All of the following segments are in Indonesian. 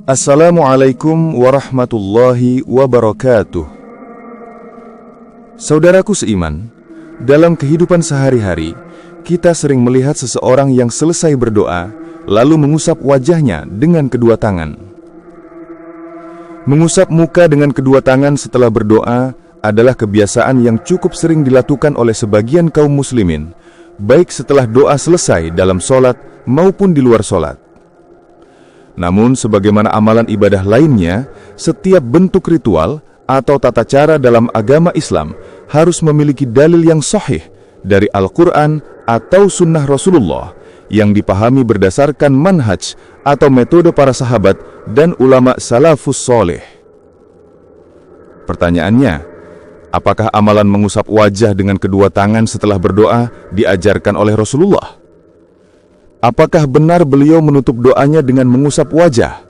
Assalamualaikum warahmatullahi wabarakatuh. Saudaraku seiman, dalam kehidupan sehari-hari, kita sering melihat seseorang yang selesai berdoa, lalu mengusap wajahnya dengan kedua tangan. Mengusap muka dengan kedua tangan setelah berdoa adalah kebiasaan yang cukup sering dilakukan oleh sebagian kaum muslimin, baik setelah doa selesai dalam sholat maupun di luar sholat. Namun, sebagaimana amalan ibadah lainnya, setiap bentuk ritual atau tata cara dalam agama Islam harus memiliki dalil yang sahih dari Al-Quran atau Sunnah Rasulullah yang dipahami berdasarkan manhaj atau metode para sahabat dan ulama salafus soleh. Pertanyaannya, apakah amalan mengusap wajah dengan kedua tangan setelah berdoa diajarkan oleh Rasulullah? Apakah benar beliau menutup doanya dengan mengusap wajah?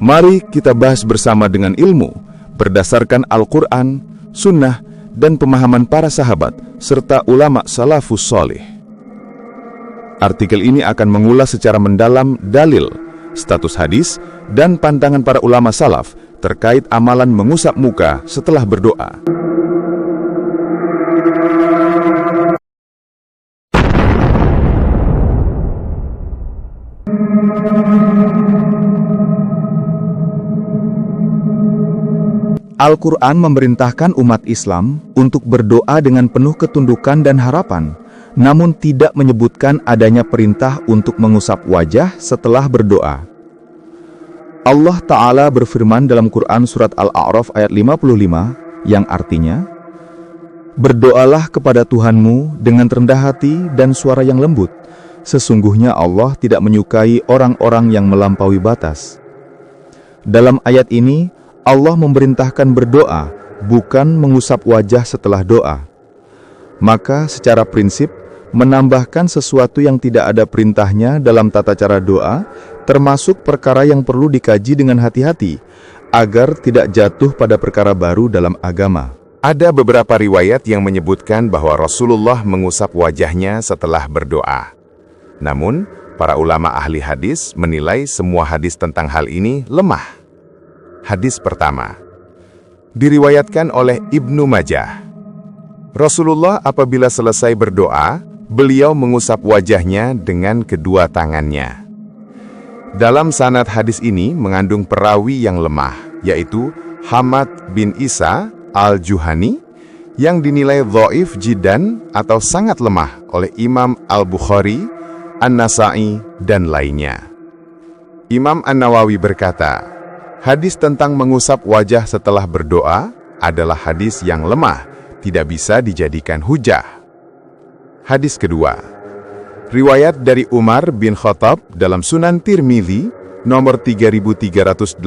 Mari kita bahas bersama dengan ilmu, berdasarkan Al-Quran, Sunnah, dan pemahaman para sahabat, serta ulama salafus soleh. Artikel ini akan mengulas secara mendalam dalil, status hadis, dan pandangan para ulama salaf terkait amalan mengusap muka setelah berdoa. Al-Quran memerintahkan umat Islam untuk berdoa dengan penuh ketundukan dan harapan, namun tidak menyebutkan adanya perintah untuk mengusap wajah setelah berdoa. Allah Ta'ala berfirman dalam Quran Surat Al-A'raf ayat 55, yang artinya, "Berdoalah kepada Tuhanmu dengan rendah hati dan suara yang lembut. Sesungguhnya Allah tidak menyukai orang-orang yang melampaui batas." Dalam ayat ini, Allah memerintahkan berdoa, bukan mengusap wajah setelah doa. Maka secara prinsip, menambahkan sesuatu yang tidak ada perintahnya dalam tata cara doa, termasuk perkara yang perlu dikaji dengan hati-hati, agar tidak jatuh pada perkara baru dalam agama. Ada beberapa riwayat yang menyebutkan bahwa Rasulullah mengusap wajahnya setelah berdoa. Namun, para ulama ahli hadis menilai semua hadis tentang hal ini lemah. Hadis pertama, diriwayatkan oleh Ibnu Majah. Rasulullah apabila selesai berdoa, beliau mengusap wajahnya dengan kedua tangannya. Dalam sanad hadis ini mengandung perawi yang lemah, yaitu Hamad bin Isa al-Juhani, yang dinilai dhaif jiddan atau sangat lemah oleh Imam Al-Bukhari, An-Nasa'i, dan lainnya. Imam An-Nawawi berkata, hadis tentang mengusap wajah setelah berdoa adalah hadis yang lemah, tidak bisa dijadikan hujah. Hadis kedua, riwayat dari Umar bin Khattab dalam Sunan Tirmidzi nomor 3386,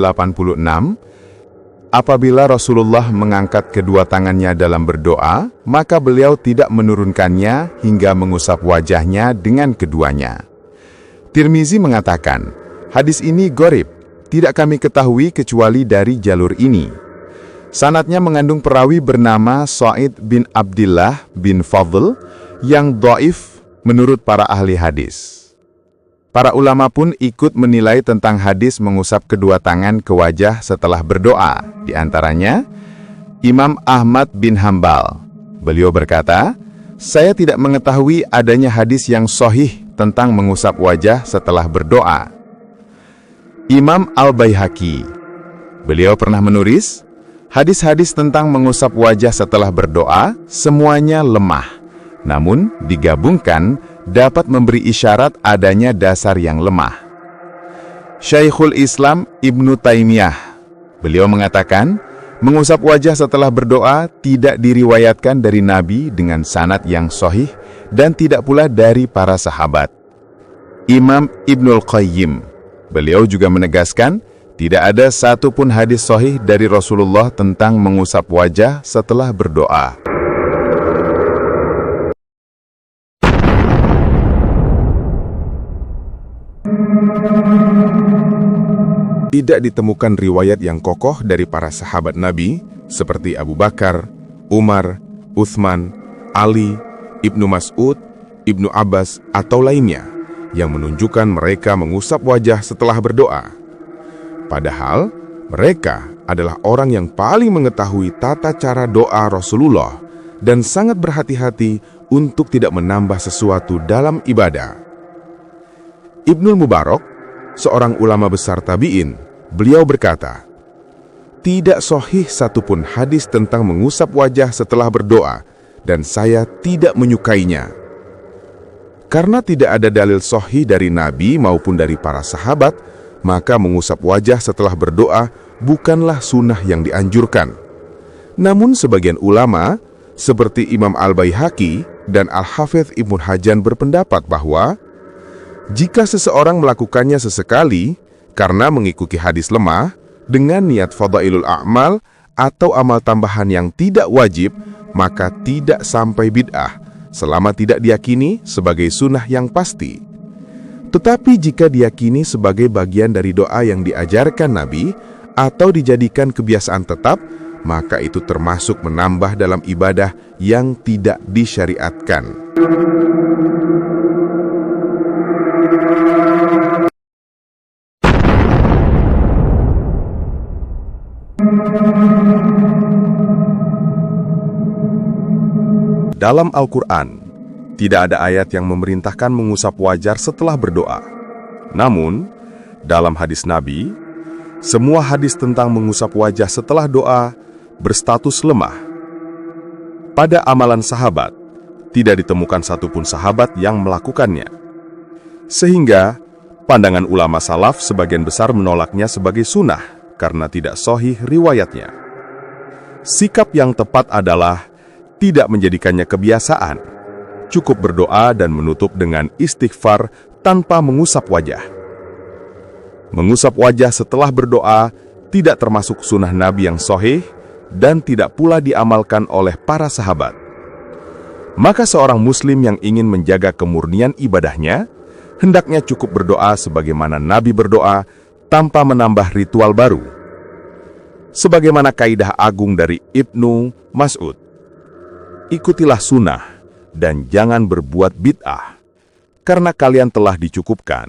apabila Rasulullah mengangkat kedua tangannya dalam berdoa, maka beliau tidak menurunkannya hingga mengusap wajahnya dengan keduanya. Tirmizi mengatakan, hadis ini gharib, tidak kami ketahui kecuali dari jalur ini. Sanadnya mengandung perawi bernama Sa'id bin Abdillah bin Fadl yang dhaif menurut para ahli hadis. Para ulama pun ikut menilai tentang hadis mengusap kedua tangan ke wajah setelah berdoa. Di antaranya, Imam Ahmad bin Hambal. Beliau berkata, saya tidak mengetahui adanya hadis yang sahih tentang mengusap wajah setelah berdoa. Imam Al-Baihaqi. Beliau pernah menulis, hadis-hadis tentang mengusap wajah setelah berdoa semuanya lemah. Namun, digabungkan dapat memberi isyarat adanya dasar yang lemah. Syekhul Islam Ibnu Taimiyah, beliau mengatakan, mengusap wajah setelah berdoa tidak diriwayatkan dari Nabi dengan sanad yang sahih dan tidak pula dari para sahabat. Imam Ibnul Qayyim, beliau juga menegaskan, tidak ada satupun hadis sahih dari Rasulullah tentang mengusap wajah setelah berdoa. Tidak ditemukan riwayat yang kokoh dari para sahabat Nabi seperti Abu Bakar, Umar, Utsman, Ali, Ibnu Mas'ud, Ibnu Abbas, atau lainnya yang menunjukkan mereka mengusap wajah setelah berdoa. Padahal mereka adalah orang yang paling mengetahui tata cara doa Rasulullah dan sangat berhati-hati untuk tidak menambah sesuatu dalam ibadah. Ibnul Mubarak, seorang ulama besar tabi'in, beliau berkata, "Tidak sahih satupun hadis tentang mengusap wajah setelah berdoa, dan saya tidak menyukainya." Karena tidak ada dalil sahih dari Nabi maupun dari para sahabat, maka mengusap wajah setelah berdoa bukanlah sunnah yang dianjurkan. Namun sebagian ulama, seperti Imam Al-Baihaqi dan Al-Hafidh Ibnu Hajar berpendapat bahwa jika seseorang melakukannya sesekali karena mengikuti hadis lemah dengan niat fadailul a'mal atau amal tambahan yang tidak wajib, maka tidak sampai bid'ah selama tidak diyakini sebagai sunnah yang pasti. Tetapi jika diyakini sebagai bagian dari doa yang diajarkan Nabi atau dijadikan kebiasaan tetap, maka itu termasuk menambah dalam ibadah yang tidak disyariatkan. Dalam Al-Quran, tidak ada ayat yang memerintahkan mengusap wajah setelah berdoa. Namun, dalam hadis Nabi, semua hadis tentang mengusap wajah setelah doa berstatus lemah. Pada amalan sahabat, tidak ditemukan satupun sahabat yang melakukannya. Sehingga, pandangan ulama salaf sebagian besar menolaknya sebagai sunnah karena tidak sahih riwayatnya. Sikap yang tepat adalah tidak menjadikannya kebiasaan, cukup berdoa dan menutup dengan istighfar tanpa mengusap wajah. Mengusap wajah setelah berdoa tidak termasuk sunnah Nabi yang sahih dan tidak pula diamalkan oleh para sahabat. Maka seorang muslim yang ingin menjaga kemurnian ibadahnya, hendaknya cukup berdoa sebagaimana Nabi berdoa tanpa menambah ritual baru. Sebagaimana kaidah agung dari Ibnu Mas'ud, ikutilah sunnah dan jangan berbuat bid'ah, karena kalian telah dicukupkan.